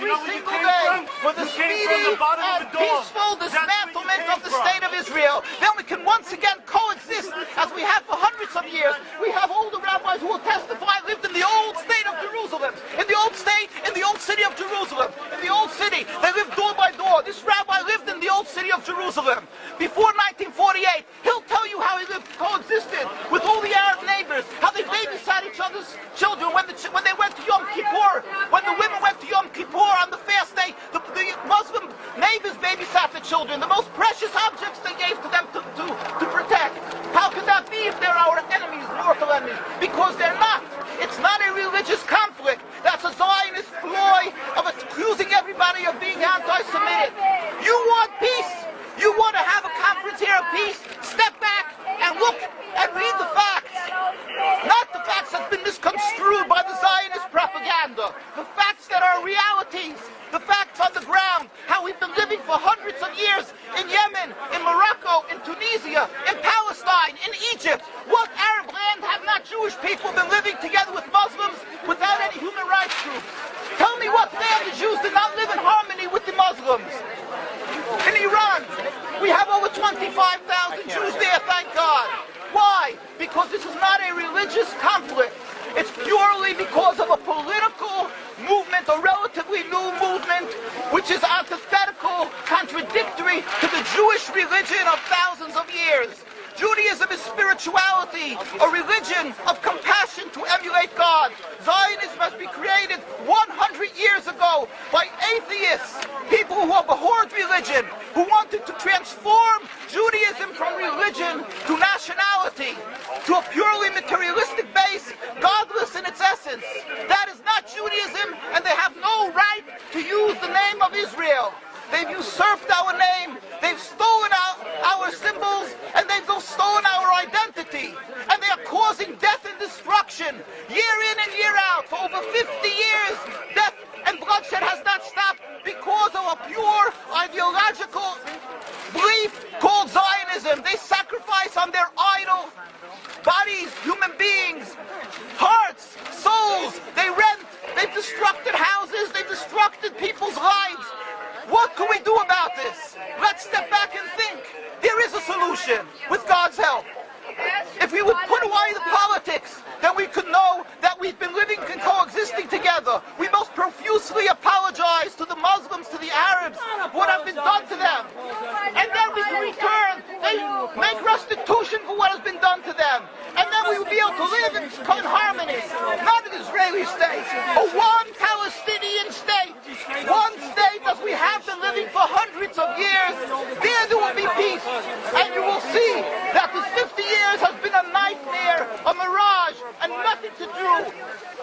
every single day for the speedy and peaceful dismantlement of the state of Israel. Then we can once again coexist as we have for hundreds of years. We have older rabbis who will testify lived in the old state of Jerusalem, in the old state, in the old city of Jerusalem, in the old city. They lived door by door. This rabbi lived in the old city of Jerusalem. Before 1948, he'll tell you how he lived, coexisted with all the Arab neighbors, how they babysat each other's children when they went to Yom Kippur, when the women went to Yom Kippur on the fast day, the Muslim neighbors babysat the children, the most precious objects they gave to them to protect. How could that be if they're our enemies, mortal enemies? Because they're not. It's not a religious conflict. That's a Zionist ploy of accusing everybody of being anti-Semitic. You want peace. You want to have a conference here of peace. Step back and look and read the facts. Not the facts that's been misconstrued by the Zionist propaganda. The facts that are realities. The facts on the ground. How we've been living for hundreds of years in Yemen, in Morocco, in Tunisia, in Palestine, in Egypt. What Arab land have not Jewish people been living together with Muslims without any human rights groups? Tell me what land the Jews did not live in harmony with the Muslims. In Iran, we have over 25,000 Jews there, thank God. Why? Because this is not a religious conflict. It's purely because of a political movement, a relatively new movement, which is antithetical, contradictory to the Jewish religion of thousands of years. Judaism is spirituality, a religion of compassion to emulate God. Zionism must be created 100 years ago by atheists, people who abhorred religion, who wanted to transform Judaism from religion to nationality, to a purely materialistic base, godless in its essence. That is not Judaism, and they have no right to use the name of Israel. They've usurped our name, they've stolen our symbols, and they've stolen our identity. And they are causing death and destruction, year in and year out. For over 50 years, death and bloodshed has not stopped because of a pure ideological belief called Zionism. They sacrifice on their idol bodies, human beings, hearts, souls. They rent, they've destructed houses, they've destructed people's lives. What can we do about this? Let's step back and think. There is a solution with God's help. If we would put away the politics, then we could know that we've been living and coexisting together. We most profusely apologize to the Muslims, to the Arabs, what has been done to them. And then we can return, they make restitution for what has been done to them. And then we will be able to live in harmony. Not an Israeli state, a one Palestinian state. One state as we have been living for hundreds of years. There will be peace. And you will see that this 50 years has been a nightmare, a mirage, and nothing to do.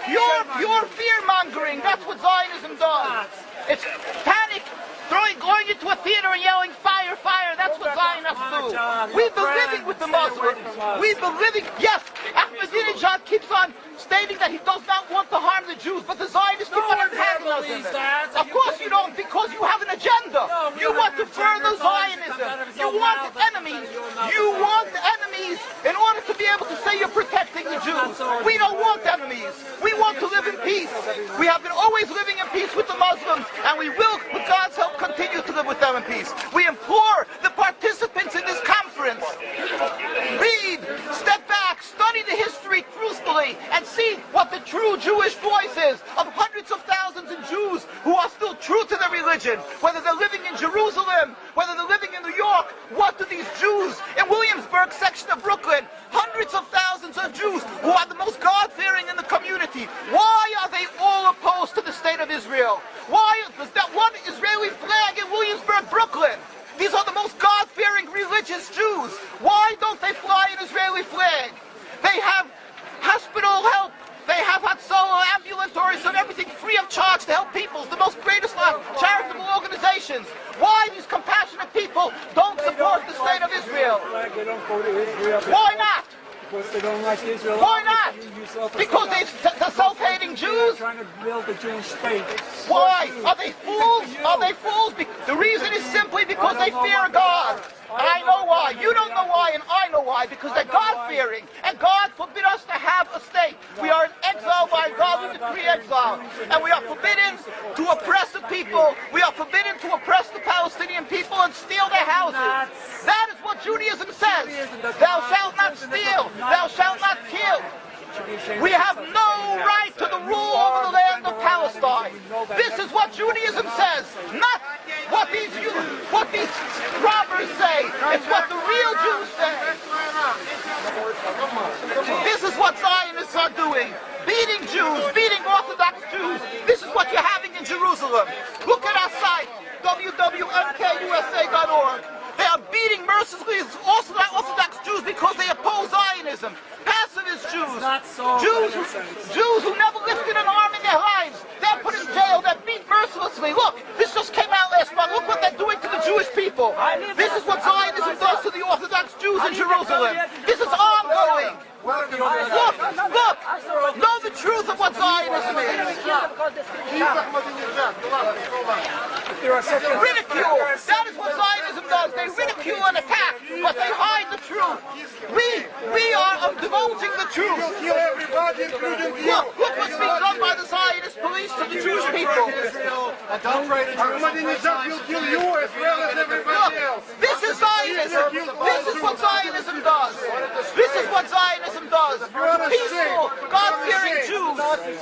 Pure fear-mongering, that's what Zionism does. It's panic, going into a theater and yelling, fire, fire, that's what Zionists do. We've been living with the Muslims. We've been living, yes, Ahmadinejad keeps on stating that he does not want to harm the Jews, but the Zionists keep on antagonizing them. Of course you don't, because you have an agenda. You want to further Zionism. You want enemies. You want enemies in order to be able to say you're protecting the Jews. We don't want enemies. We want to live in peace. We have been always living in peace with the Muslims, and we will, with God's help, continue to live with them in peace. We implore the participants in this conference, read, step back, study the history truthfully, and see what the true Jewish voice is of hundreds of thousands of Jews who are still true to their religion, whether they're living in Jerusalem, whether they're living in New York. What do these Jews in Williamsburg section of Brooklyn, hundreds of thousands of Jews who are the most God-fearing in the community, why are they all opposed to the state of Israel? Why is that one Israeli flag in Williamsburg, Brooklyn? These are the most God-fearing religious Jews. Why don't they fly an Israeli flag? They have hospital help. They have Hatzalah, ambulatories, and everything free of charge to help people. It's the most greatest charitable organizations. Why these compassionate people don't support the state of Israel? Why not? Because they don't like Israel. Why not? Because they're self-hating Jews? Trying to build a Jewish state. Why? Are they fools? Are they fools? The reason is simply because they fear God. I know why. You don't know why, and I know why. Because they're God-fearing. And God forbid us to have a state. We are in exile by God. We decree exile. And we are forbidden to oppress the people. We are forbidden to oppress the Palestinian people and steal their houses. That is what Judaism says. Thou shalt not steal. Thou shalt not kill. We have no right to the rule over the land of Palestine. This is what Judaism says, not what these robbers say. It's what the real Jews say. This is what Zionists are doing. Beating Jews, beating Orthodox Jews. This is what you're having in Jerusalem. Look at our site, www.mkusa.org. They are beating mercilessly Orthodox Jews because they oppose Zionism. Pacifist Jews. Jews who never lifted an arm in their lives. They're put in jail. They're beat mercilessly. Look, this just came out last month. Look what they're doing to the Jewish people. This is what Zionism does to the Orthodox Jews in Jerusalem. This is ongoing. Look, know the truth of what Zionism is. Ridicule. That is what Zionism does. They ridicule and attack, but they hide the truth. We are divulging the truth. Look what's being done by the Zionist police to the Jewish people. Ahmadinejad will kill you as well as everybody else. This is Zionism. This is what Zionism does. This is what Zionism does. Peaceful, God-fearing Jews. What is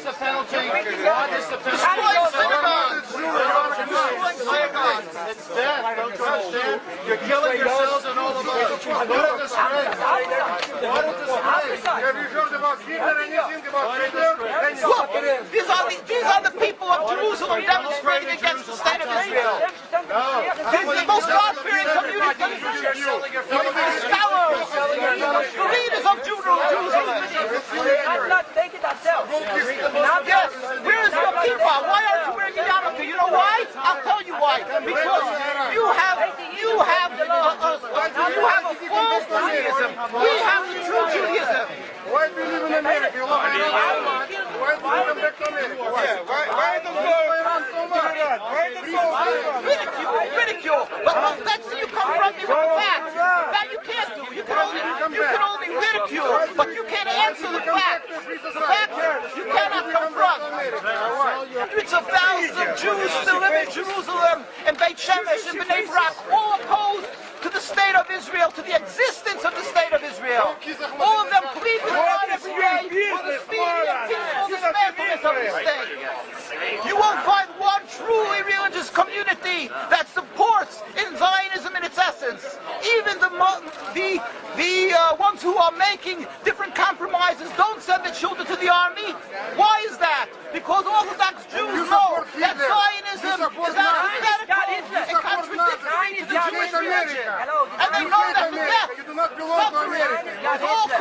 the penalty? Destroying synagogues. Destroying synagogues. It's death. Don't you understand? You're killing yourselves and all of us. What is the strength? What is the strength? Have you heard about Hitler? Anything about Hitler? Look, these are the people of Jerusalem demonstrating against the state of Israel. This is the most God-fearing community. Scholars, the leaders of Jerusalem. Yes, where is your kippah? Why aren't you wearing a yarmulke? You know why? I'll tell you why. Because you have a false Judaism. We have the true Judaism. Why do you live in America? You love America. Why do you come back to America? Why the Iran so much? Ridicule. But let's see you confront me with the facts. That you can't do. You can only ridicule, but you can't answer the facts. The facts you cannot confront. Hundreds of thousands of Jews still live in Jerusalem, in Beit Shemesh, in Bnei Brak, all opposed to the state of Israel, to the existence of the state of Israel. All of them plead with God every day for the speedy and peaceful dismantlement of the state. You won't find one truly religious community that supports in Zionism in its essence. Even the ones who are making different compromises don't send their children to the army. Why is that? Because Orthodox Jews know that Zionism is antithetical and contradictory to the Jewish religion. And they know that the death, suffering, is all caused